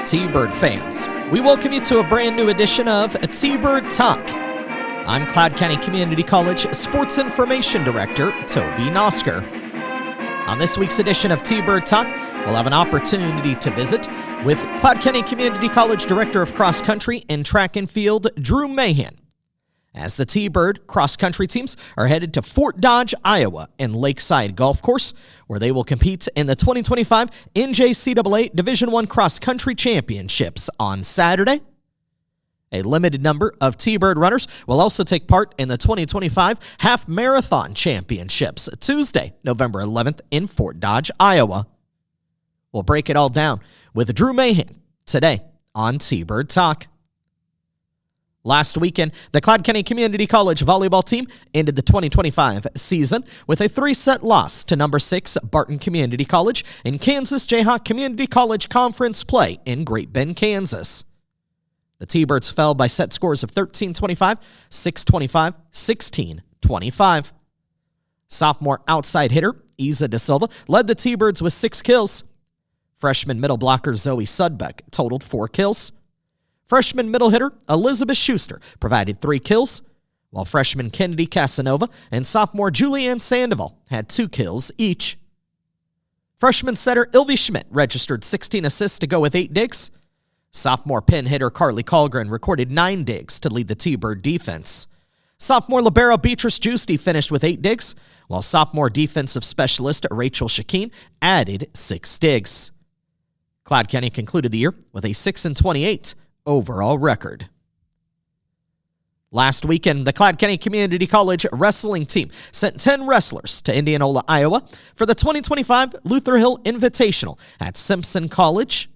T-Bird fans, we welcome you to a brand new edition of T-Bird Talk. I'm Cloud County Community College Sports Information Director, Toby Nosker. On this week's edition of T-Bird Talk, we'll have an opportunity to visit with Cloud County Community College Director of Cross Country and Track and Field, Drew Mahin, as the T-Bird cross-country teams are headed to Fort Dodge, Iowa, and Lakeside Golf Course, where they will compete in the 2025 NJCAA Division I Cross-Country Championships on Saturday. A limited number of T-Bird runners will also take part in the 2025 Half Marathon Championships Tuesday, November 11th in Fort Dodge, Iowa. We'll break it all down with Drew Mahin today on T-Bird Talk. Last weekend, the Cloud County Community College volleyball team ended the 2025 season with a 3-set loss to number 6 Barton Community College in Kansas Jayhawk Community College Conference play in Great Bend, Kansas. The T-Birds fell by set scores of 13-25, 6-25, 16-25. Sophomore outside hitter Isa De Silva led the T-Birds with 6 kills. Freshman middle blocker Zoe Sudbeck totaled 4 kills. Freshman middle hitter Elizabeth Schuster provided 3 kills, while freshman Kennedy Casanova and sophomore Julianne Sandoval had 2 kills each. Freshman setter Ilvi Schmidt registered 16 assists to go with 8 digs. Sophomore pin hitter Carly Colgren recorded 9 digs to lead the T-Bird defense. Sophomore libero Beatrice Giusti finished with 8 digs, while sophomore defensive specialist Rachel Shakeen added 6 digs. Cloud County concluded the year with a 6-28 overall record. Last weekend, the Cloud County Community College wrestling team sent 10 wrestlers to Indianola, Iowa for the 2025 Luther Hill Invitational at Simpson College.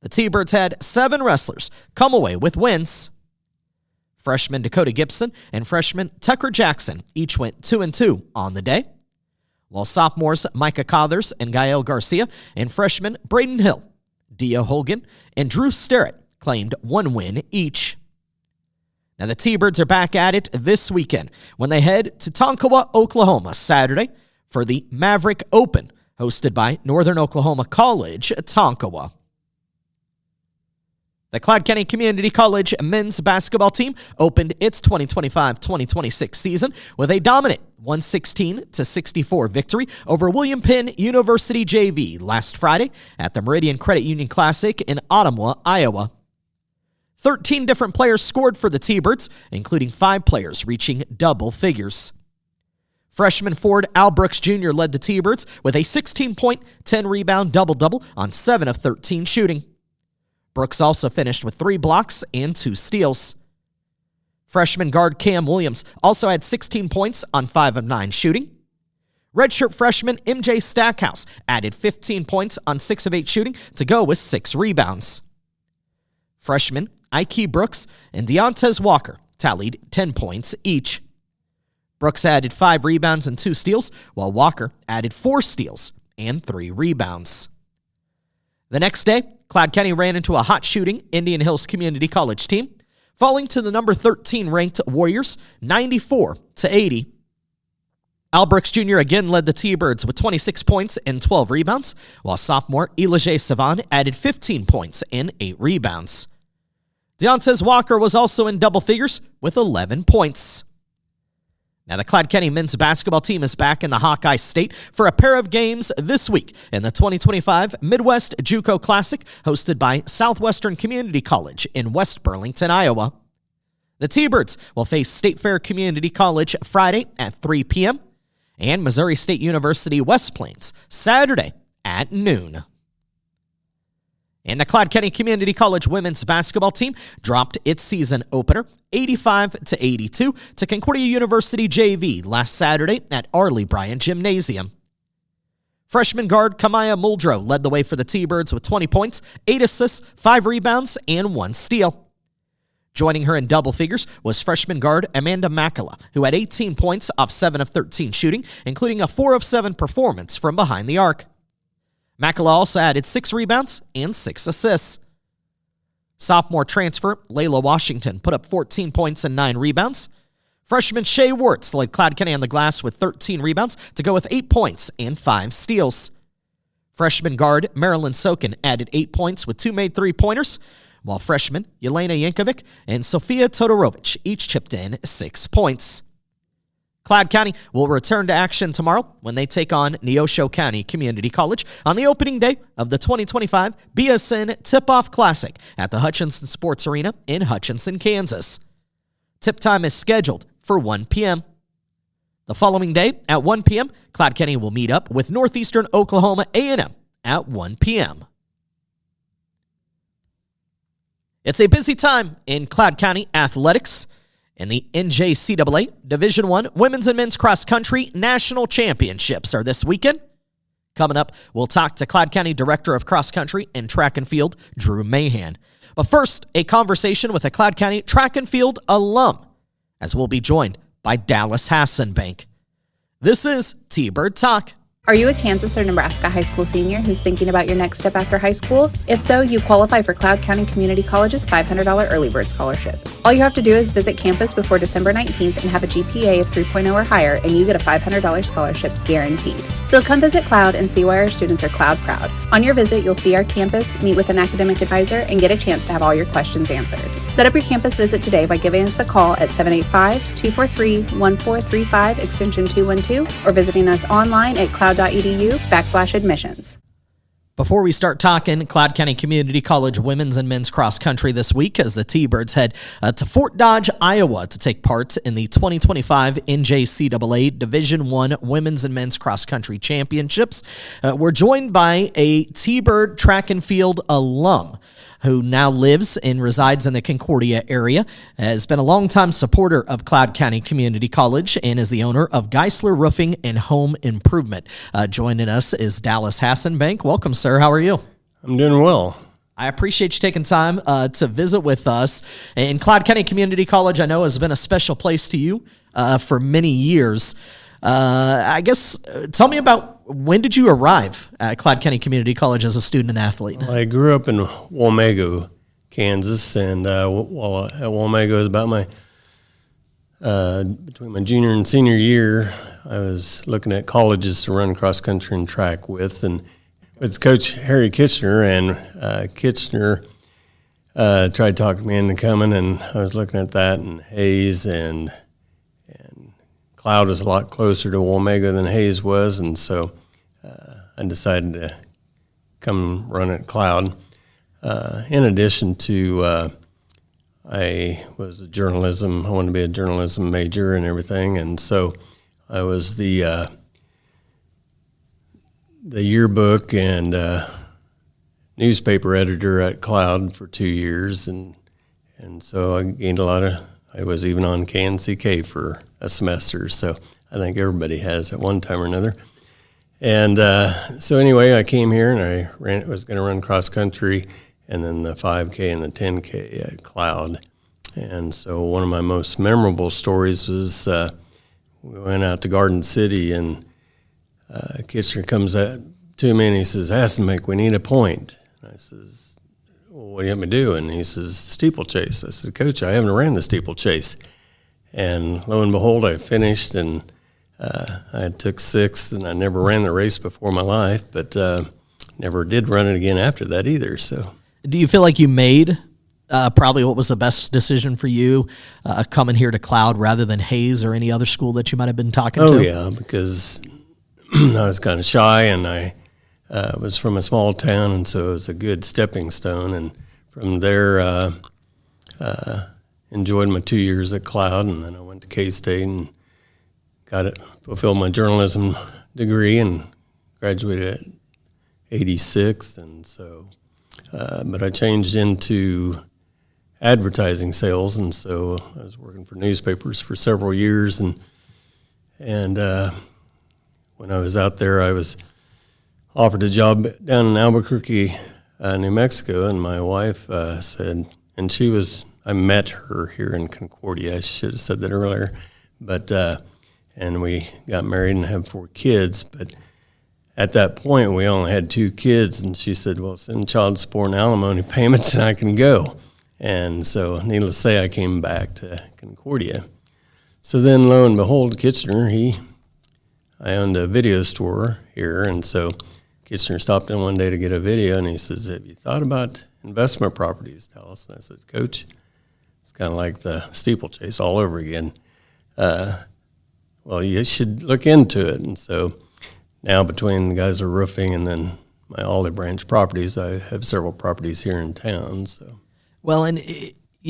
The T-Birds had 7 wrestlers come away with wins. Freshman Dakota Gibson and freshman Tucker Jackson each went 2-2 on the day, while sophomores Micah Cothers and Gael Garcia and freshmen Braden Hill, Dia Hogan, and Drew Sterrett claimed 1 win each. Now the T-Birds are back at it this weekend when they head to Tonkawa, Oklahoma, Saturday for the Maverick Open, hosted by Northern Oklahoma College at Tonkawa. The Cloud County Community College men's basketball team opened its 2025-2026 season with a dominant 116-64 victory over William Penn University JV last Friday at the Meridian Credit Union Classic in Ottumwa, Iowa. 13 different players scored for the T-Birds, including 5 players reaching double figures. Freshman forward Al Brooks Jr. led the T-Birds with a 16-point, 10-rebound double-double on 7 of 13 shooting. Brooks also finished with 3 blocks and 2 steals. Freshman guard Cam Williams also had 16 points on 5 of 9 shooting. Redshirt freshman MJ Stackhouse added 15 points on 6 of 8 shooting to go with 6 rebounds. Freshmen Ike Brooks and Deontez Walker tallied 10 points each. Brooks added 5 rebounds and 2 steals, while Walker added 4 steals and 3 rebounds. The next day, Cloud County ran into a hot shooting Indian Hills Community College team, falling to the number 13 ranked Warriors 94-80. Al Brooks Jr. again led the T-Birds with 26 points and 12 rebounds, while sophomore Elijah Savan added 15 points and 8 rebounds. Deontez Walker was also in double figures with 11 points. Now, the Cloud County men's basketball team is back in the Hawkeye State for a pair of games this week in the 2025 Midwest JUCO Classic hosted by Southwestern Community College in West Burlington, Iowa. The T-Birds will face State Fair Community College Friday at 3 p.m. and Missouri State University West Plains Saturday at noon. And the Cloud County Community College women's basketball team dropped its season opener 85-82 to Concordia University JV last Saturday at Arley Bryan Gymnasium. Freshman guard Kamaya Muldrow led the way for the T-Birds with 20 points, 8 assists, 5 rebounds, and 1 steal. Joining her in double figures was freshman guard Amanda Makala, who had 18 points off 7 of 13 shooting, including a 4 of 7 performance from behind the arc. Makala also added 6 rebounds and 6 assists. Sophomore transfer Layla Washington put up 14 points and 9 rebounds. Freshman Shea Wartz led Cloud County on the glass with 13 rebounds to go with 8 points and 5 steals. Freshman guard Marilyn Sokin added 8 points with 2 made three-pointers, while freshmen Yelena Yankovic and Sofia Todorovic each chipped in 6 points. Cloud County will return to action tomorrow when they take on Neosho County Community College on the opening day of the 2025 BSN Tip-Off Classic at the Hutchinson Sports Arena in Hutchinson, Kansas. Tip time is scheduled for 1 p.m. The following day at 1 p.m., Cloud County will meet up with Northeastern Oklahoma A&M at 1 p.m. It's a busy time in Cloud County athletics, and the NJCAA Division I Women's and Men's Cross Country National Championships are this weekend. Coming up, we'll talk to Cloud County Director of Cross Country and Track and Field, Drew Mahin. But first, a conversation with a Cloud County Track and Field alum, as we'll be joined by Dallas Hasenbank. This is T-Bird Talk. Are you a Kansas or Nebraska high school senior who's thinking about your next step after high school? If so, you qualify for Cloud County Community College's $500 Early Bird Scholarship. All you have to do is visit campus before December 19th and have a GPA of 3.0 or higher, and you get a $500 scholarship guaranteed. So come visit Cloud and see why our students are Cloud proud. On your visit, you'll see our campus, meet with an academic advisor, and get a chance to have all your questions answered. Set up your campus visit today by giving us a call at 785-243-1435 extension 212 or visiting us online at cloud.edu/admissions. Before we start talking Cloud County Community College women's and men's cross country this week, as the T-Birds head to Fort Dodge, Iowa to take part in the 2025 NJCAA Division I Women's and Men's Cross Country Championships, we're joined by a T-Bird track and field alum who now lives and resides in the Concordia area, has been a longtime supporter of Cloud County Community College, and is the owner of Geisler Roofing and Home Improvement. Joining us is Dallas Hasenbank. Welcome, sir. How are you? I'm doing well. I appreciate you taking time to visit with us. And Cloud County Community College, I know, has been a special place to you for many years. I guess, tell me about, when did you arrive at Cloud County Community College as a student and athlete? Well, I grew up in Wamego, Kansas, and at Wamego is about my between my junior and senior year, I was looking at colleges to run cross country and track with, and with Coach Harry Kitchener, and Kitchener tried to talk me into coming, and I was looking at that, and Hayes and Cloud was a lot closer to Wamego than Hayes was, and so I decided to come run at Cloud. In addition to, I was I wanted to be a journalism major and everything, and so I was the yearbook and newspaper editor at Cloud for 2 years, and so I gained a lot of. I was even on KNCK for a semester, so I think everybody has at one time or another. And so anyway, I came here and I was going to run cross country, and then the 5K and the 10K at Cloud. And so one of my most memorable stories was we went out to Garden City, and Kitchener comes up to me and he says, "Hasenbank, we need a point." And I says, "Well, what do you want me to do?" And he says, "Steeplechase." I said, "Coach, I haven't ran the steeplechase." And lo and behold, I finished, and I took sixth, and I never ran the race before in my life, but never did run it again after that either. So, do you feel like you made probably what was the best decision for you coming here to Cloud rather than Hayes or any other school that you might have been talking to? Oh, yeah, because I was kind of shy, and I was from a small town, and so it was a good stepping stone. And from there, enjoyed my 2 years at Cloud, and then I went to K-State and fulfilled my journalism degree and graduated at 86. And so, but I changed into advertising sales, and so I was working for newspapers for several years. And when I was out there, I was offered a job down in Albuquerque, New Mexico, and my wife said, and I met her here in Concordia. I should have said that earlier, but and we got married and have 4 kids. But at that point, we only had 2 kids, and she said, "Well, send child support and alimony payments, and I can go." And so, needless to say, I came back to Concordia. So then, lo and behold, Kitchener, I owned a video store here, and so Kitchener stopped in one day to get a video, and he says, "Have you thought about investment properties, Dallas?" And I said, "Coach, it's kind of like the steeplechase all over again. Well, you should look into it." And so now between the guys who are roofing and then my Olive Branch properties, I have several properties here in town. So, Well, and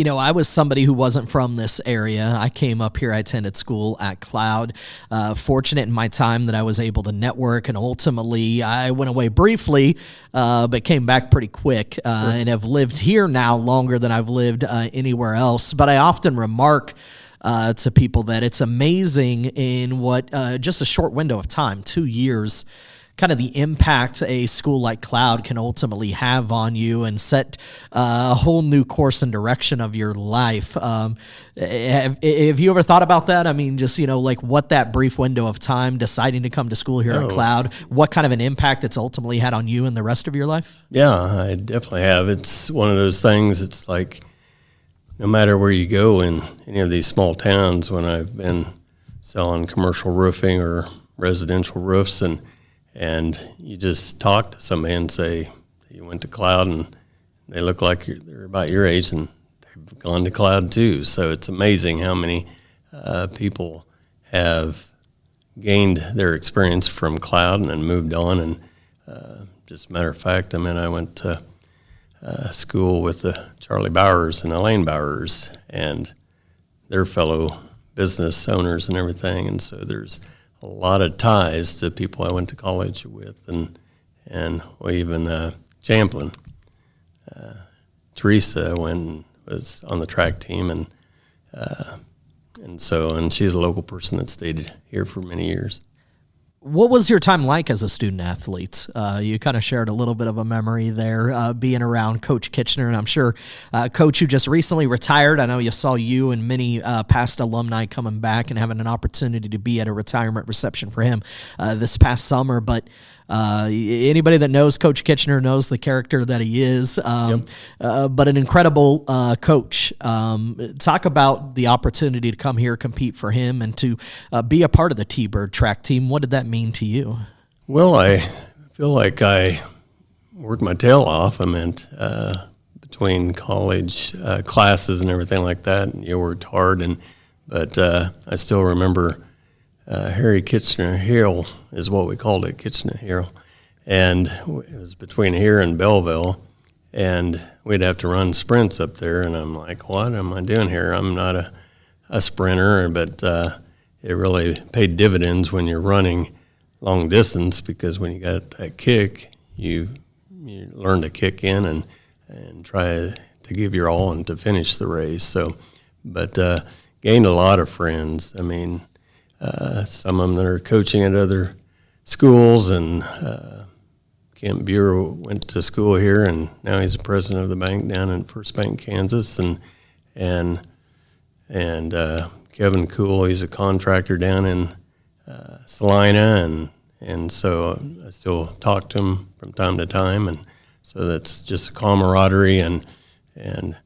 I was somebody who wasn't from this area. I came up here. I attended school at Cloud. Fortunate in my time that I was able to network, and ultimately I went away briefly, but came back pretty quick, and have lived here now longer than I've lived anywhere else. But I often remark to people that it's amazing in what just a short window of time, 2 years, kind of the impact a school like Cloud can ultimately have on you and set a whole new course and direction of your life. Have you ever thought about that? I mean, just, like what that brief window of time deciding to come to school here at Cloud, what kind of an impact it's ultimately had on you and the rest of your life? Yeah, I definitely have. It's one of those things, it's like no matter where you go in any of these small towns, when I've been selling commercial roofing or residential roofs, and you just talk to somebody and say you went to Cloud, and they look like they're about your age, and they've gone to Cloud too. So it's amazing how many people have gained their experience from Cloud and then moved on. And just a matter of fact, I went to school with the Charlie Bowers and Elaine Bowers and their fellow business owners and everything. And so there's a lot of ties to people I went to college with, and even Champlin. Teresa was on the track team, and she's a local person that stayed here for many years. What was your time like as a student athlete? You kind of shared a little bit of a memory there, being around Coach Kitchener, and I'm sure Coach, who just recently retired, I know you saw you and many past alumni coming back and having an opportunity to be at a retirement reception for him this past summer, but anybody that knows Coach Kitchener knows the character that he is, but an incredible coach. Talk about the opportunity to come here, compete for him, and to be a part of the T-Bird track team. What did that mean to you? Well, I feel like I worked my tail off. Between college classes and everything like that, and you worked hard, but I still remember Harry Kitchener Hill is what we called it, Kitchener Hill, and it was between here and Belleville, and we'd have to run sprints up there, and I'm like, what am I doing here? I'm not a sprinter, but it really paid dividends when you're running long distance, because when you got that kick, you learn to kick in and try to give your all and to finish the race. So, but gained a lot of friends. Some of them that are coaching at other schools, and Kent Buer went to school here, and now he's the president of the bank down in First Bank, Kansas, and Kevin Cool, he's a contractor down in Salina, and so I still talk to him from time to time, and so that's just a camaraderie, and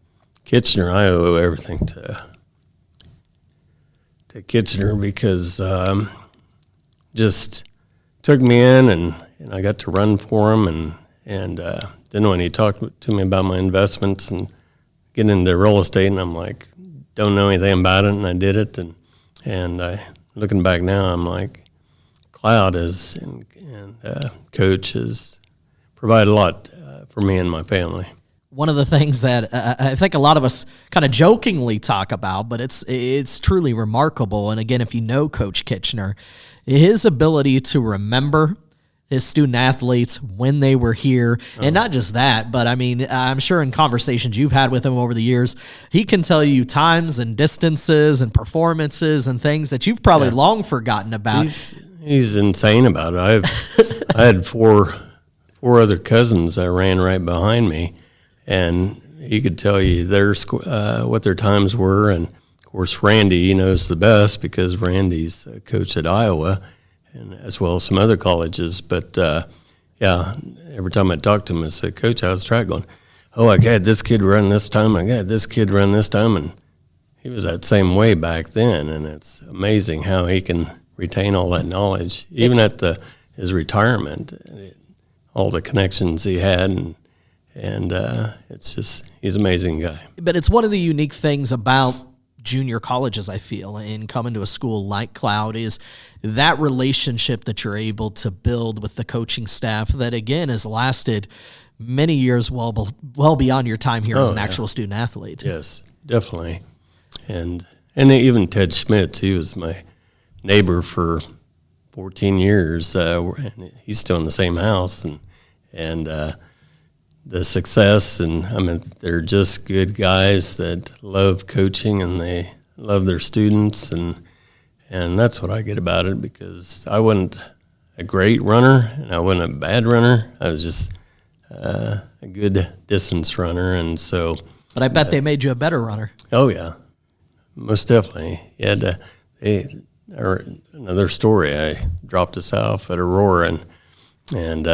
Kitchener, I owe everything to Kitchener, because just took me in, and I got to run for him, and then when he talked to me about my investments and getting into real estate, and I'm like, don't know anything about it, and I did it, and looking back now, I'm like, Cloud and Coach has provided a lot for me and my family. One of the things that I think a lot of us kind of jokingly talk about, but it's truly remarkable. And again, if you know Coach Kitchener, his ability to remember his student athletes when they were here, and not just that, but I'm sure in conversations you've had with him over the years, he can tell you times and distances and performances and things that you've probably long forgotten about. He's insane about it. I had four other cousins that ran right behind me, and he could tell you what their times were. And of course, Randy knows the best, because Randy's a coach at Iowa, and as well as some other colleges. But every time I talked to him, I said, "Coach, how's track going?" "Oh, I had this kid run this time. I got this kid run this time," and he was that same way back then. And it's amazing how he can retain all that knowledge, even at his retirement. all the connections he had, and it's just, he's an amazing guy. But it's one of the unique things about junior colleges, I feel, and coming to a school like Cloud, is that relationship that you're able to build with the coaching staff that, again, has lasted many years well beyond your time here as an actual student athlete. Yes, definitely. And even Ted Schmitz, he was my neighbor for 14 years. And he's still in the same house, and the success, and I mean, they're just good guys that love coaching and they love their students, and that's what I get about it, because I wasn't a great runner and I wasn't a bad runner. I was just a good distance runner, and so. But I bet they made you a better runner. Oh yeah, most definitely. Another story. I dropped us off at Aurora, and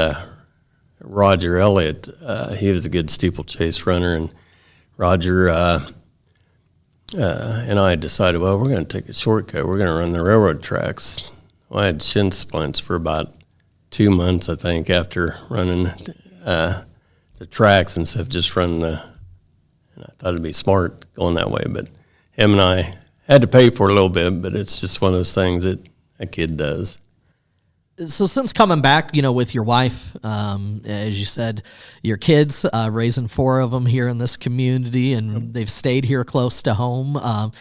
Roger Elliott, he was a good steeplechase runner, and Roger and I decided, well, we're going to take a shortcut. We're going to run the railroad tracks. Well, I had shin splints for about 2 months, I think, after running the tracks instead of just running and I thought it'd be smart going that way, but him and I had to pay for it a little bit, but it's just one of those things that a kid does. So since coming back, with your wife, as you said, your kids, raising 4 of them here in this community, and they've stayed here close to home.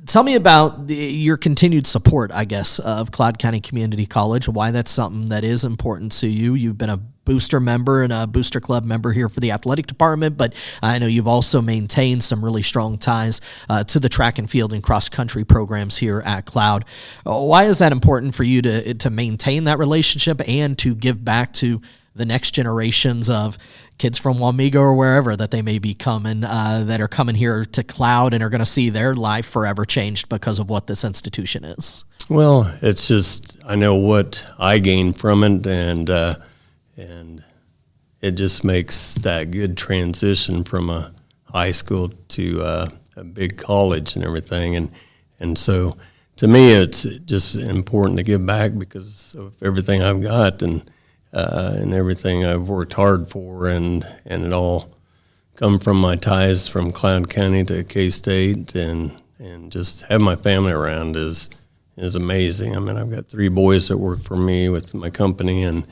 Tell me about your continued support, I guess, of Cloud County Community College, why that's something that is important to you. You've been a booster member and a booster club member here for the athletic department, but I know you've also maintained some really strong ties to the track and field and cross country programs here at Cloud. Why is that important for you to maintain that relationship and to give back to the next generations of kids from Wamego or wherever that they may be coming, that are coming here to Cloud and are going to see their life forever changed because of what this institution is? Well, it's just, I know what I gained from it, and it just makes that good transition from a high school to a big college and everything. And so to me, it's just important to give back because of everything I've got and everything I've worked hard for, and it all come from my ties from Cloud County to K-State, and just have my family around is amazing. I mean, I've got 3 boys that work for me with my company, and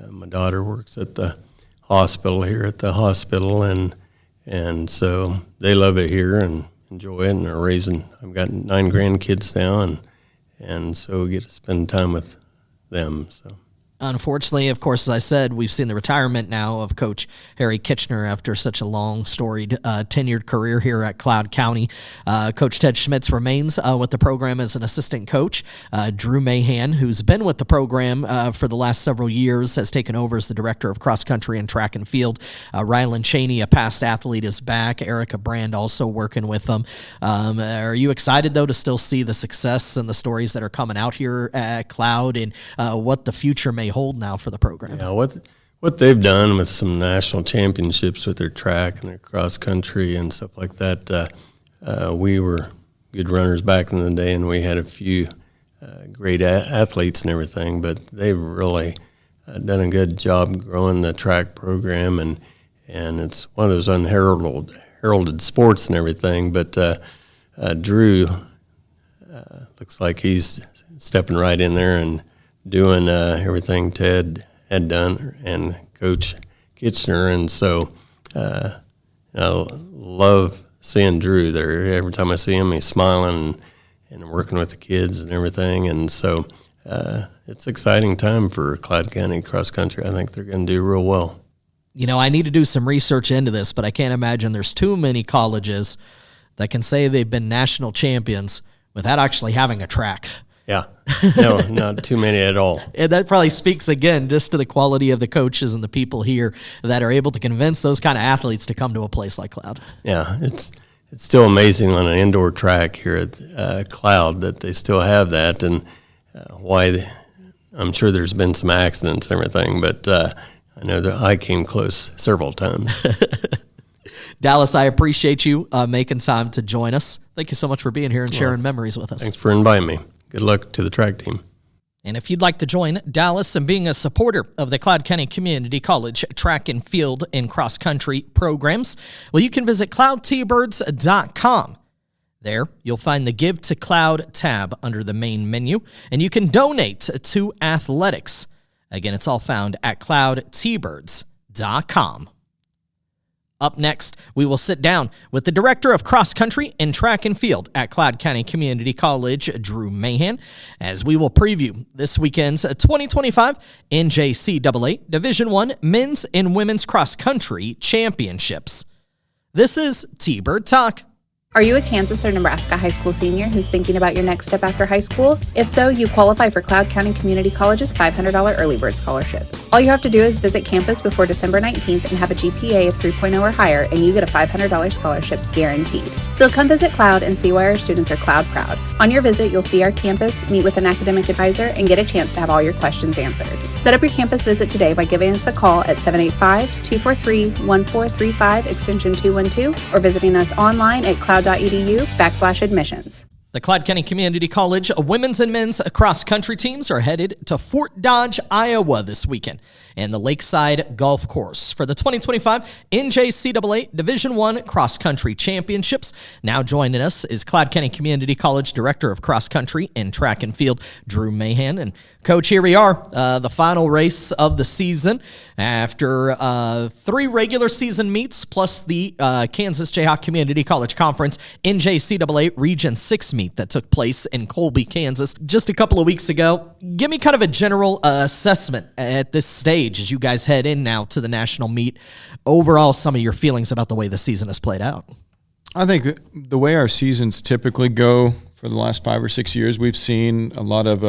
my daughter works at the hospital here at the hospital, and so they love it here and enjoy it, and are raising. I've got 9 grandkids now, and so we get to spend time with them. So. Unfortunately, of course, as I said, we've seen the retirement now of Coach Harry Kitchener after such a long, storied, tenured career here at Cloud County. Coach Ted Schmitz remains with the program as an assistant coach. Drew Mahin, who's been with the program for the last several years, has taken over as the director of cross country and track and field. Rylan Cheney, a past athlete, is back. Erica Brand also working with them. Are you excited, though, to still see the success and the stories that are coming out here at Cloud, and what the future may hold now for the program? Yeah, what they've done with some national championships with their track and their cross country and stuff like that. We were good runners back in the day, and we had a few great athletes and everything, but they've really done a good job growing the track program, and it's one of those unheralded sports and everything. But Drew looks like he's stepping right in there and doing everything Ted had done and Coach Kitchener, and so I love seeing Drew there. Every time I see him, he's smiling and working with the kids and everything, and so it's an exciting time for Cloud County cross country. I think they're going to do real well. I need to do some research into this, but I can't imagine there's too many colleges that can say they've been national champions without actually having a track. Yeah, no, not too many at all. And that probably speaks again just to the quality of the coaches and the people here that are able to convince those kind of athletes to come to a place like Cloud. Yeah, it's still amazing on an indoor track here at Cloud that they still have that, and I'm sure there's been some accidents and everything, but I know that I came close several times. Dallas, I appreciate you making time to join us. Thank you so much for being here and sharing memories with us. Thanks for inviting me. Good luck to the track team. And if you'd like to join Dallas in being a supporter of the Cloud County Community College track and field and cross country programs, well, you can visit cloudtbirds.com. There, you'll find the Give to Cloud tab under the main menu, and you can donate to athletics. Again, it's all found at cloudtbirds.com. Up next, we will sit down with the Director of Cross Country and Track and Field at Cloud County Community College, Drew Mahin, as we will preview this weekend's 2025 NJCAA Division I Men's and Women's Cross Country Championships. This is T-Bird Talk. Are you a Kansas or Nebraska high school senior who's thinking about your next step after high school? If so, you qualify for Cloud County Community College's $500 early bird scholarship. All you have to do is visit campus before December 19th and have a GPA of 3.0 or higher, and you get a $500 scholarship guaranteed. So come visit Cloud and see why our students are Cloud proud. On your visit, you'll see our campus, meet with an academic advisor, and get a chance to have all your questions answered. Set up your campus visit today by giving us a call at 785-243-1435 extension 212 or visiting us online at cloud.edu/admissions. The Cloud County Community College women's and men's cross-country teams are headed to Fort Dodge, Iowa this weekend and the Lakeside Golf Course for the 2025 NJCAA Division I Cross-Country Championships. Now joining us is Cloud County Community College Director of Cross-Country and Track and Field, Drew Mahin. And Coach, here we are, the final race of the season after 3 regular season meets plus the Kansas Jayhawk Community College Conference NJCAA Region 6 meet that took place in Colby, Kansas just a couple of weeks ago. Give me kind of a general assessment at this stage as you guys head in now to the national meet. Overall, some of your feelings about the way the season has played out. I think the way our seasons typically go for the last 5 or 6 years, we've seen a lot of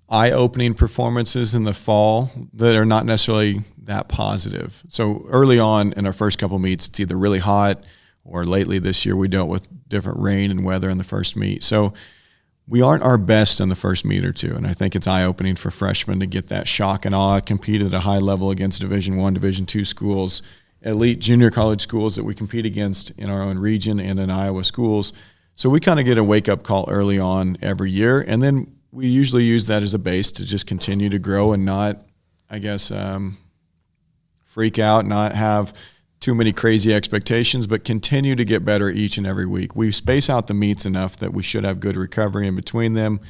eye-opening performances in the fall that are not necessarily that positive. So early on in our first couple meets, it's either really hot or lately this year we dealt with different rain and weather in the first meet. So we aren't our best in the first meet or two, and I think it's eye-opening for freshmen to get that shock and awe, compete at a high level against Division I, Division II schools, elite junior college schools that we compete against in our own region and in Iowa schools. So we kind of get a wake-up call early on every year, and then we usually use that as a base to just continue to grow and not, I guess, freak out, not have too many crazy expectations, but continue to get better each and every week. We space out the meets enough that we should have good recovery in between them,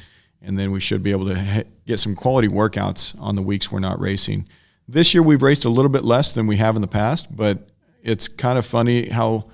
and then we should be able to get some quality workouts on the weeks we're not racing. This year we've raced a little bit less than we have in the past, but it's kind of funny how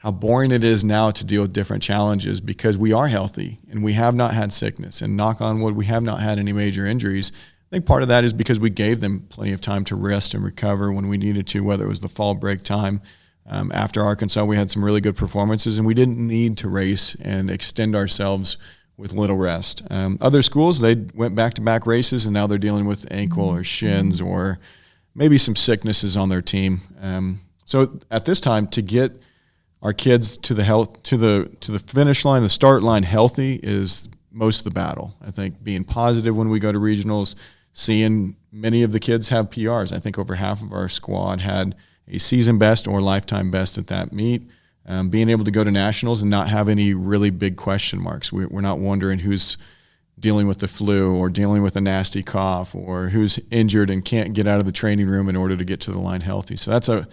boring it is now to deal with different challenges because we are healthy and we have not had sickness, and knock on wood, we have not had any major injuries. I think part of that is because we gave them plenty of time to rest and recover when we needed to, whether it was the fall break time. After Arkansas, we had some really good performances, and we didn't need to race and extend ourselves with little rest. Other schools, they went back-to-back races, and now they're dealing with ankle or shins or maybe some sicknesses on their team. So at this time, to get our kids to the finish line, the start line healthy is most of the battle. I think being positive when we go to regionals, seeing many of the kids have PRs. I think over half of our squad had a season best or lifetime best at that meet. Being able to go to nationals and not have any really big question marks. We're not wondering who's dealing with the flu or dealing with a nasty cough or who's injured and can't get out of the training room in order to get to the line healthy. So that's a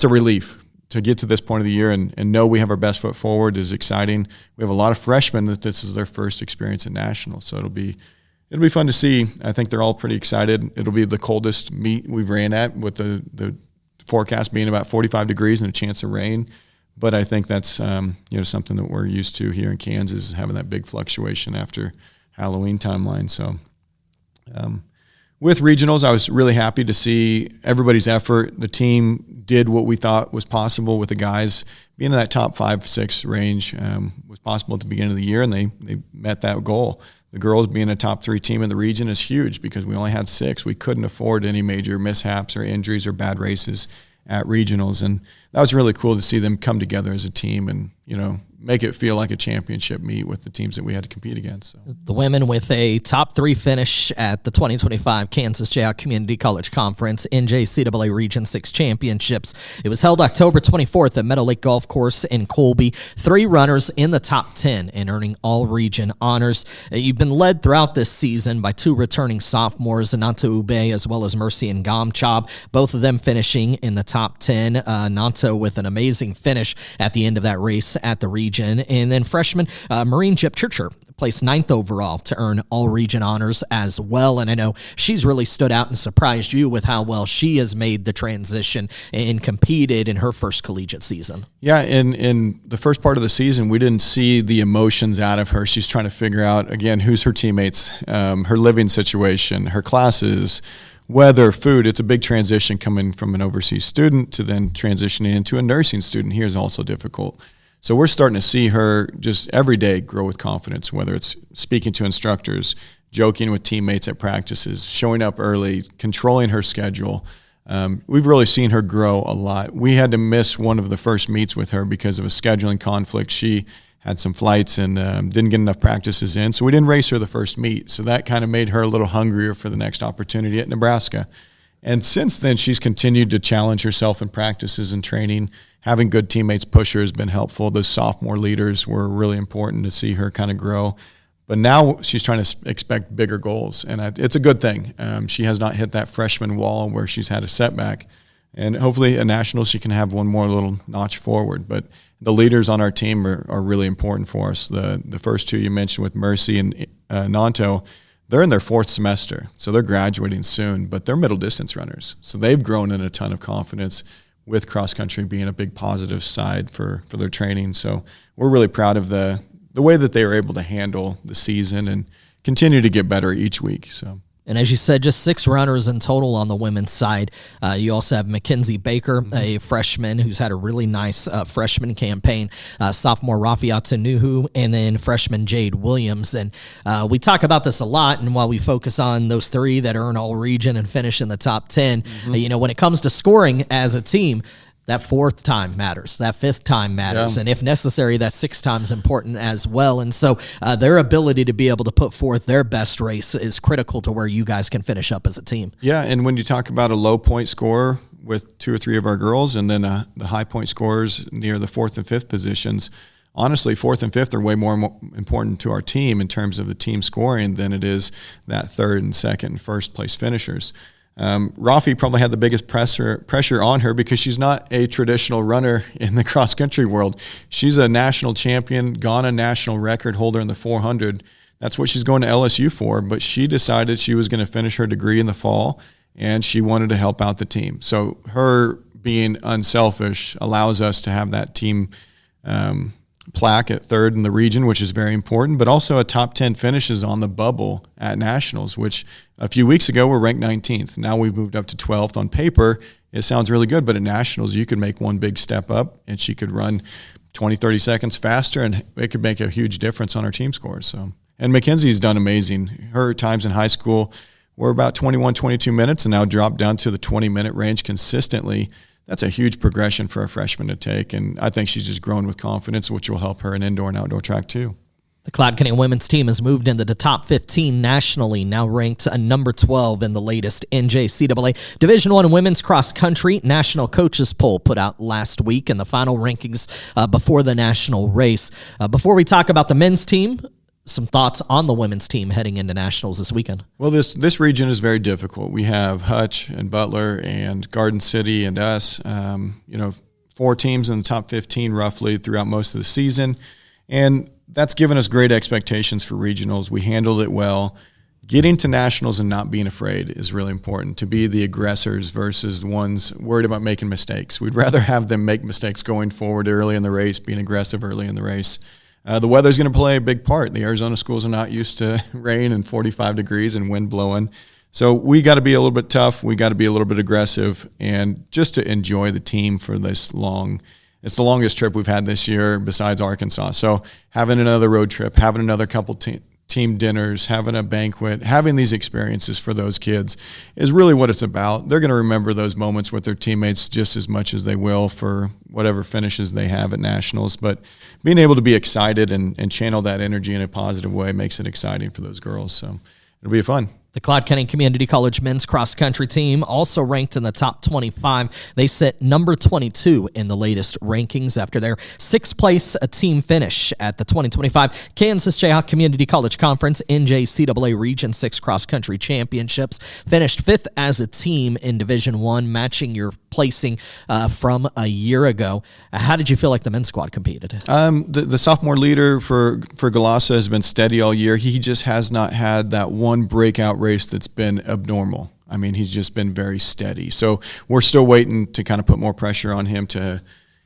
relief. To get to this point of the year and know we have our best foot forward is exciting. We have a lot of freshmen that this is their first experience at nationals, so it'll be fun to see. I think they're all pretty excited. It'll be the coldest meet we've ran at, with the forecast being about 45 degrees and a chance of rain. But I think that's something that we're used to here in Kansas, having that big fluctuation after Halloween timeline. So with regionals, I was really happy to see everybody's effort. The team did what we thought was possible with the guys. Being in that top 5-6 range was possible at the beginning of the year, and they met that goal. The girls being a top 3 team in the region is huge because we only had 6. We couldn't afford any major mishaps or injuries or bad races at regionals, and that was really cool to see them come together as a team and make it feel like a championship meet with the teams that we had to compete against. So. The women with a top 3 finish at the 2025 Kansas Jayhawk Community College Conference NJCAA Region 6 Championships. It was held October 24th at Meadow Lake Golf Course in Colby. 3 runners in the top 10 and earning all-region honors. You've been led throughout this season by 2 returning sophomores, Nanto Ube as well as Mercy and Gomchob, both of them finishing in the top 10. Nanto with an amazing finish at the end of that race at the region. And then freshman Maureen Jepchurcher placed 9th overall to earn all-region honors as well. And I know she's really stood out and surprised you with how well she has made the transition and competed in her first collegiate season. Yeah, in the first part of the season, we didn't see the emotions out of her. She's trying to figure out, again, who's her teammates, her living situation, her classes, weather, food. It's a big transition coming from an overseas student to then transitioning into a nursing student here is also difficult. So we're starting to see her just every day grow with confidence, whether it's speaking to instructors, joking with teammates at practices, showing up early, controlling her schedule. We've really seen her grow a lot. We had to miss one of the first meets with her because of a scheduling conflict. She had some flights and didn't get enough practices in, so we didn't race her the first meet. So that kind of made her a little hungrier for the next opportunity at Nebraska. And since then, she's continued to challenge herself in practices and training. Having good teammates push her has been helpful. Those sophomore leaders were really important to see her kind of grow. But now she's trying to expect bigger goals, and it's a good thing. She has not hit that freshman wall where she's had a setback. And hopefully at Nationals she can have one more little notch forward. But the leaders on our team are really important for us. The first 2 you mentioned with Mercy and Nanto, they're in their 4th semester, so they're graduating soon, but they're middle distance runners. So they've grown in a ton of confidence with cross country being a big positive side for their training. So we're really proud of the way that they were able to handle the season and continue to get better each week. So. And as you said, just 6 runners in total on the women's side. You also have Mackenzie Baker, a freshman who's had a really nice freshman campaign, sophomore Rafiat Nuhu, and then freshman Jade Williams. And we talk about this a lot, and while we focus on those 3 that earn all region and finish in the top 10, when it comes to scoring as a team, that 4th time matters. That 5th time matters. Yeah. And if necessary, that 6th time is important as well. And so their ability to be able to put forth their best race is critical to where you guys can finish up as a team. Yeah, and when you talk about a low point scorer with 2 or 3 of our girls and then the high point scorers near the 4th and 5th positions, honestly, 4th and 5th are way more important to our team in terms of the team scoring than it is that 3rd and 2nd and 1st place finishers. Rafi probably had the biggest pressure on her because she's not a traditional runner in the cross-country world. She's a national champion, Ghana national record holder in the 400. That's what she's going to LSU for, but she decided she was going to finish her degree in the fall, and she wanted to help out the team. So her being unselfish allows us to have that team plaque at 3rd in the region, which is very important, but also a top 10 finishes on the bubble at Nationals, which a few weeks ago were ranked 19th. Now we've moved up to 12th. On paper, it sounds really good, but at Nationals, you could make one big step up, and she could run 20, 30 seconds faster, and it could make a huge difference on her team scores. So, and Mackenzie's done amazing. Her times in high school were about 21, 22 minutes, and now dropped down to the 20-minute range consistently. That's a huge progression for a freshman to take, and I think she's just grown with confidence, which will help her in indoor and outdoor track too. The Cloud County women's team has moved into the top 15 nationally, now ranked number 12 in the latest NJCAA Division I women's cross country national coaches poll put out last week in the final rankings before the national race. Before we talk about the men's team, some thoughts on the women's team heading into nationals this weekend. Well, this region is very difficult. We have Hutch and Butler and Garden City and us, 4 teams in the top 15 roughly throughout most of the season. And that's given us great expectations for regionals. We handled it well. Getting to nationals and not being afraid is really important, to be the aggressors versus the ones worried about making mistakes. We'd rather have them make mistakes going forward early in the race, being aggressive early in the race. The weather's going to play a big part. The Arizona schools are not used to rain and 45 degrees and wind blowing. So we got to be a little bit tough. We got to be a little bit aggressive, and just to enjoy the team for this long. It's the longest trip we've had this year besides Arkansas. So having another road trip, having another couple team dinners, having a banquet, having these experiences for those kids is really what it's about. They're going to remember those moments with their teammates just as much as they will for whatever finishes they have at nationals. But being able to be excited and channel that energy in a positive way makes it exciting for those girls. So it'll be fun. The Cloud County Community College men's cross country team also ranked in the top 25. They sit number 22 in the latest rankings after their sixth place team finish at the 2025 Kansas Jayhawk Community College Conference NJCAA Region 6 cross country championships. Finished fifth as a team in Division I, matching your placing from a year ago. How did you feel like the men's squad competed? The sophomore leader for Galassa has been steady all year. He just has not had that one breakout race that's been abnormal. I mean, he's just been very steady. So we're still waiting to kind of put more pressure on him to,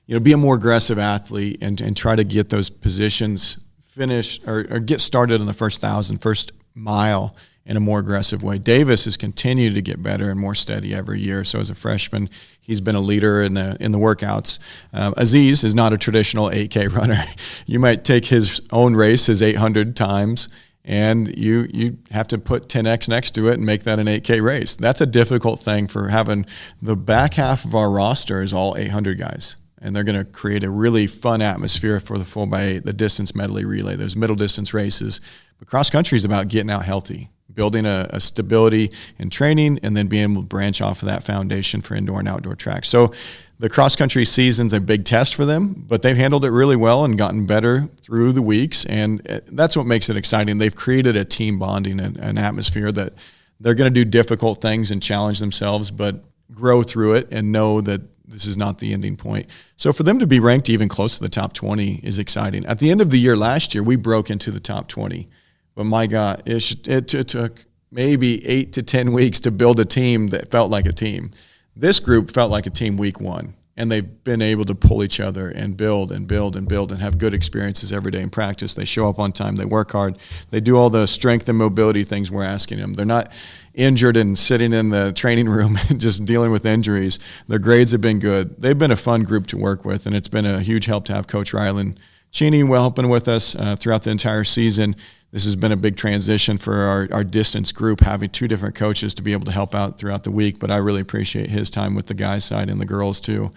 be a more aggressive athlete and try to get those positions finished or get started on the first mile in a more aggressive way. Davis has continued to get better and more steady every year. So as a freshman, he's been a leader in the workouts. Aziz is not a traditional 8K runner. You might take his own race, his 800 times, and you have to put 10X next to it and make that an 8K race. That's a difficult thing for having the back half of our roster is all 800 guys. And they're going to create a really fun atmosphere for the 4x8, the distance medley relay, those middle distance races. But cross country is about getting out healthy, building a stability in training, and then being able to branch off of that foundation for indoor and outdoor track. So the cross country season's a big test for them, but they've handled it really well and gotten better through the weeks. And that's what makes it exciting. They've created a team bonding and an atmosphere that they're going to do difficult things and challenge themselves, but grow through it and know that this is not the ending point. So for them to be ranked even close to the top 20 is exciting. At the end of the year last year, we broke into the top 20. But my God, it took maybe 8 to 10 weeks to build a team that felt like a team. This group felt like a team week one, and they've been able to pull each other and build and build and build and have good experiences every day in practice. They show up on time. They work hard. They do all the strength and mobility things we're asking them. They're not injured and sitting in the training room and just dealing with injuries. Their grades have been good. They've been a fun group to work with, and it's been a huge help to have Coach Rylan Cheney helping with us throughout the entire season. This has been a big transition for our distance group, having two different coaches to be able to help out throughout the week. But I really appreciate his time with the guys' side and the girls too,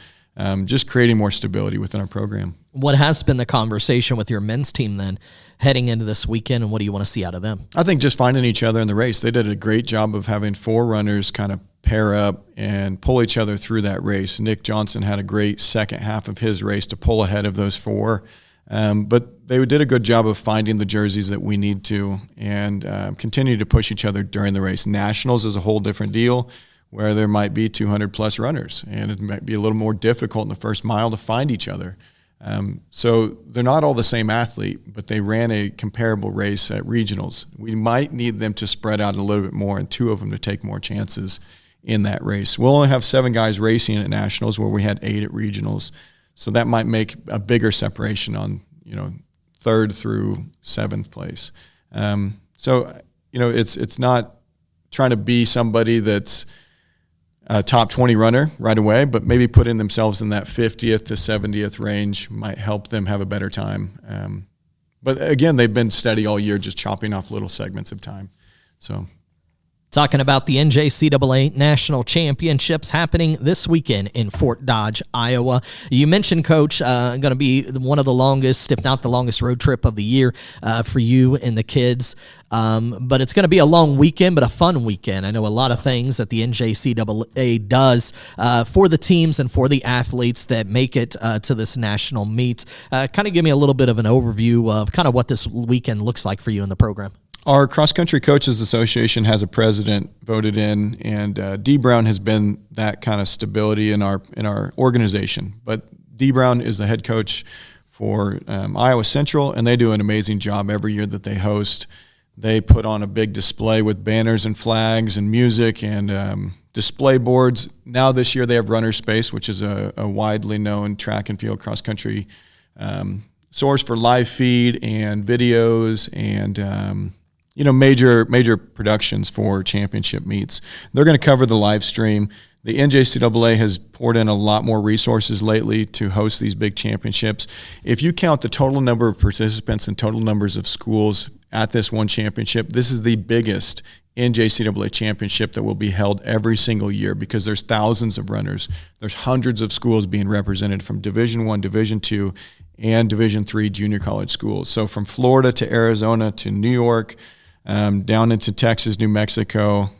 just creating more stability within our program. What has been the conversation with your men's team then heading into this weekend, and what do you want to see out of them? I think just finding each other in the race. They did a great job of having four runners kind of pair up and pull each other through that race. Nick Johnson had a great second half of his race to pull ahead of those four. But they did a good job of finding the jerseys that we need to and continue to push each other during the race. Nationals is a whole different deal where there might be 200-plus runners, and it might be a little more difficult in the first mile to find each other. So they're not all the same athlete, but they ran a comparable race at regionals. We might need them to spread out a little bit more and two of them to take more chances in that race. We'll only have 7 guys racing at nationals where we had 8 at regionals. So that might make a bigger separation on, 3rd through 7th place. It's not trying to be somebody that's a top 20 runner right away, but maybe putting themselves in that 50th to 70th range might help them have a better time. But again, they've been steady all year, just chopping off little segments of time. So. Talking about the NJCAA National Championships happening this weekend in Fort Dodge, Iowa. You mentioned, Coach, going to be one of the longest, if not the longest road trip of the year for you and the kids. But it's going to be a long weekend, but a fun weekend. I know a lot of things that the NJCAA does for the teams and for the athletes that make it to this national meet. Kind of give me a little bit of an overview of kind of what this weekend looks like for you in the program. Our Cross Country Coaches Association has a president voted in, and Dee Brown has been that kind of stability in our organization. But Dee Brown is the head coach for Iowa Central, and they do an amazing job every year that they host. They put on a big display with banners and flags and music and display boards. Now this year they have Runner Space, which is a widely known track and field cross country source for live feed and videos and major productions for championship meets. They're going to cover the live stream. The NJCAA has poured in a lot more resources lately to host these big championships. If you count the total number of participants and total numbers of schools at this one championship, this is the biggest NJCAA championship that will be held every single year because there's thousands of runners. There's hundreds of schools being represented from Division I, Division II, and Division III junior college schools. So from Florida to Arizona to New York, down into Texas, New Mexico,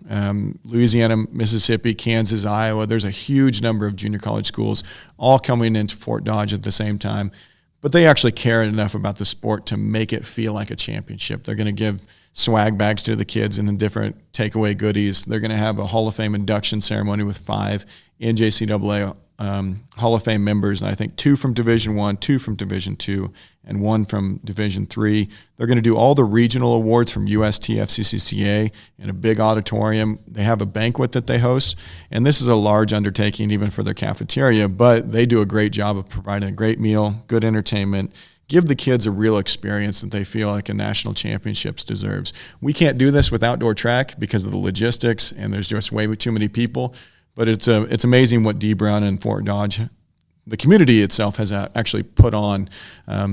Louisiana, Mississippi, Kansas, Iowa. There's a huge number of junior college schools all coming into Fort Dodge at the same time. But they actually care enough about the sport to make it feel like a championship. They're going to give swag bags to the kids and then different takeaway goodies. They're going to have a Hall of Fame induction ceremony with 5 NJCAA Hall of Fame members, and I think 2 from Division I, 2 from Division II, and 1 from Division III. They're going to do all the regional awards from UST, FCCCA in a big auditorium. They have a banquet that they host, and this is a large undertaking even for their cafeteria, but they do a great job of providing a great meal, good entertainment, give the kids a real experience that they feel like a national championships deserves. We can't do this with outdoor track because of the logistics, and there's just way too many people. But it's amazing what D. Brown and Fort Dodge, the community itself, has actually put on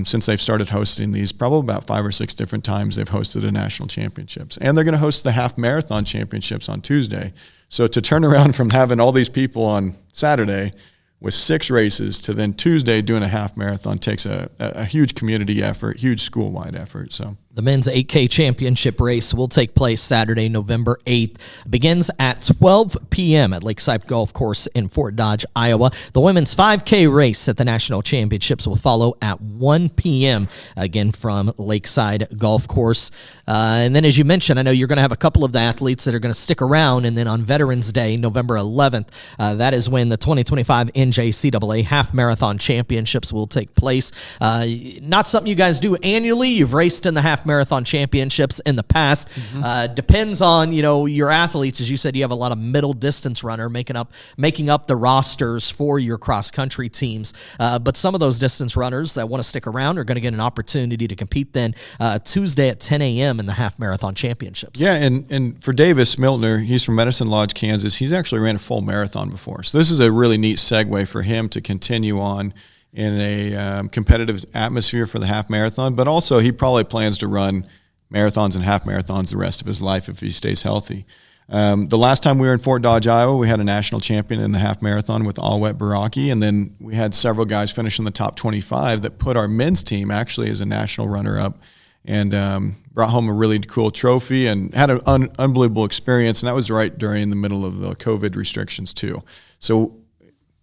since they've started hosting these. Probably about 5 or 6 different times they've hosted a national championships. And they're going to host the half marathon championships on Tuesday. So to turn around from having all these people on Saturday with 6 races to then Tuesday doing a half marathon takes a huge community effort, huge school-wide effort. So the men's 8K championship race will take place Saturday, November 8th. Begins at 12 p.m. at Lakeside Golf Course in Fort Dodge, Iowa. The women's 5K race at the national championships will follow at 1 p.m. again from Lakeside Golf Course. And then, as you mentioned, I know you're going to have a couple of the athletes that are going to stick around. And then on Veterans Day, November 11th, that is when the 2025 NJCAA Half Marathon Championships will take place. Not something you guys do annually. You've raced in the Half Marathon Championships in the past. Depends on, your athletes. As you said, you have a lot of middle distance runner making up the rosters for your cross country teams. But some of those distance runners that want to stick around are going to get an opportunity to compete then Tuesday at 10 a.m. in the Half Marathon Championships. Yeah, and for Davis Miltner, he's from Medicine Lodge, Kansas. He's actually ran a full marathon before. So this is a really neat segue for him to continue on in a competitive atmosphere for the half marathon, but also he probably plans to run marathons and half marathons the rest of his life if he stays healthy. The last time we were in Fort Dodge, Iowa, we had a national champion in the half marathon with Alwet Baraki, and then we had several guys finish in the top 25 that put our men's team actually as a national runner-up and brought home a really cool trophy and had an unbelievable experience, and that was right during the middle of the COVID restrictions too. So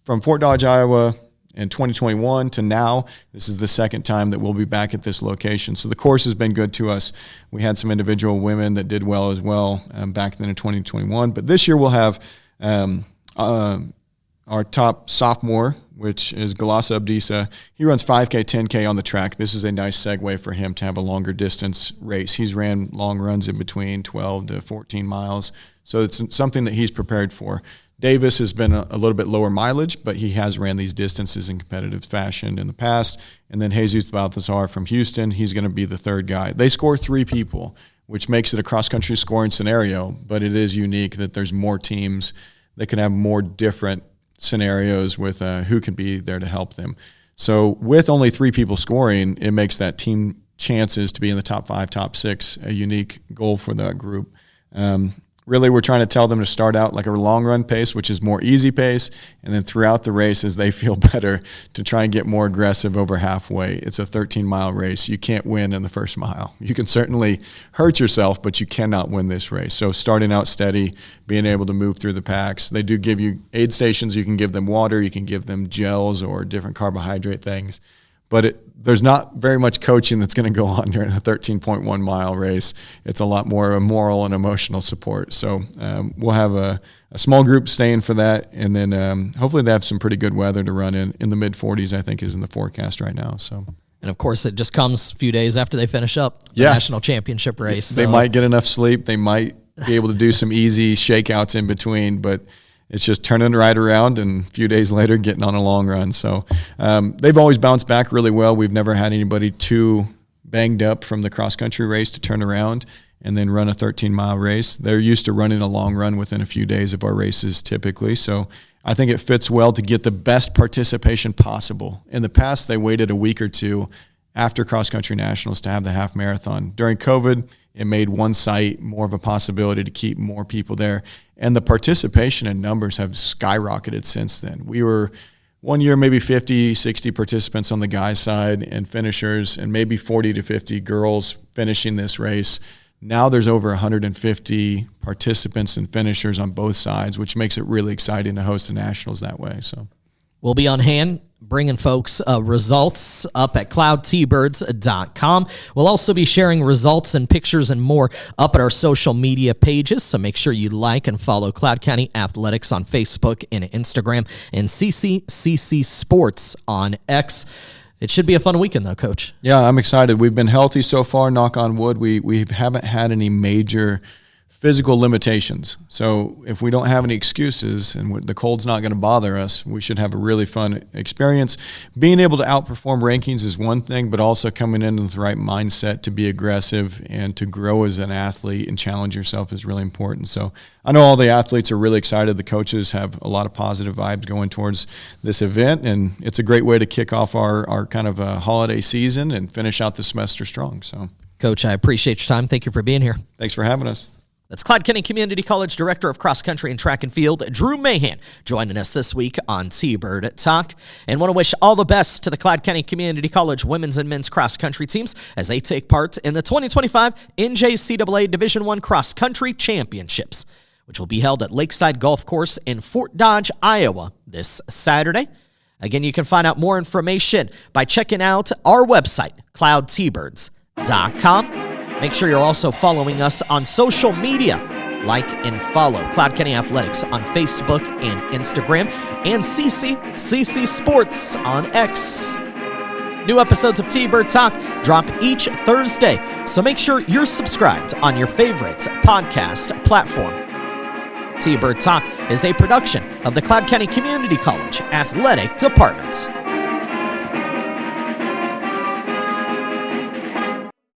from Fort Dodge, Iowa, in 2021 to now, this is the second time that we'll be back at this location. So the course has been good to us. We had some individual women that did well as well back then in 2021. But this year we'll have our top sophomore, which is Galasa Abdisa. He runs 5K, 10K on the track. This is a nice segue for him to have a longer distance race. He's ran long runs in between 12 to 14 miles. So it's something that he's prepared for. Davis has been a little bit lower mileage, but he has ran these distances in competitive fashion in the past. And then Jesus Balthazar from Houston, he's going to be the third guy. They score 3 people, which makes it a cross-country scoring scenario, but it is unique that there's more teams that can have more different scenarios with who can be there to help them. So with only 3 people scoring, it makes that team chances to be in the top 5, top 6 a unique goal for that group. Really, we're trying to tell them to start out like a long run pace, which is more easy pace, and then throughout the race, as they feel better, to try and get more aggressive over halfway. It's a 13-mile race. You can't win in the first mile. You can certainly hurt yourself, but you cannot win this race. So starting out steady, being able to move through the packs. They do give you aid stations. You can give them water. You can give them gels or different carbohydrate things. But there's not very much coaching that's going to go on during a 13.1 mile race. It's a lot more of a moral and emotional support. So we'll have a small group staying for that, and then hopefully they have some pretty good weather to run in the mid-40s, I think, is in the forecast right now. So. And, of course, it just comes a few days after they finish up the national championship race. They might get enough sleep. They might be able to do some easy shakeouts in between, but it's just turning right around and a few days later getting on a long run. So they've always bounced back really well. We've never had anybody too banged up from the cross-country race to turn around and then run a 13-mile race. They're used to running a long run within a few days of our races typically. So I think it fits well to get the best participation possible. In the past, they waited a week or two after cross-country nationals to have the half marathon. During COVID, it made one site more of a possibility to keep more people there. And the participation in numbers have skyrocketed since then. We were one year maybe 50, 60 participants on the guys' side and finishers, and maybe 40 to 50 girls finishing this race. Now there's over 150 participants and finishers on both sides, which makes it really exciting to host the nationals that way. So we'll be on hand bringing folks results up at cloudtbirds.com. We'll also be sharing results and pictures and more up at our social media pages, so make sure you like and follow Cloud County Athletics on Facebook and Instagram, and CCCC Sports on X. It should be a fun weekend, though, Coach. Yeah, I'm excited. We've been healthy so far, knock on wood. We haven't had any major physical limitations. So if we don't have any excuses and the cold's not going to bother us, we should have a really fun experience. Being able to outperform rankings is one thing, but also coming in with the right mindset to be aggressive and to grow as an athlete and challenge yourself is really important. So I know all the athletes are really excited. The coaches have a lot of positive vibes going towards this event, and it's a great way to kick off our kind of a holiday season and finish out the semester strong. So, Coach, I appreciate your time. Thank you for being here. Thanks for having us. That's Cloud County Community College Director of Cross Country and Track and Field, Drew Mahin, joining us this week on T-Bird Talk. And want to wish all the best to the Cloud County Community College women's and men's cross country teams as they take part in the 2025 NJCAA Division I Cross Country Championships, which will be held at Lakeside Golf Course in Fort Dodge, Iowa this Saturday. Again, you can find out more information by checking out our website, cloudtbirds.com. Make sure you're also following us on social media. Like and follow Cloud County Athletics on Facebook and Instagram, and CCCC Sports on X. New episodes of T-Bird Talk drop each Thursday, so make sure you're subscribed on your favorite podcast platform. T-Bird Talk is a production of the Cloud County Community College Athletic Department.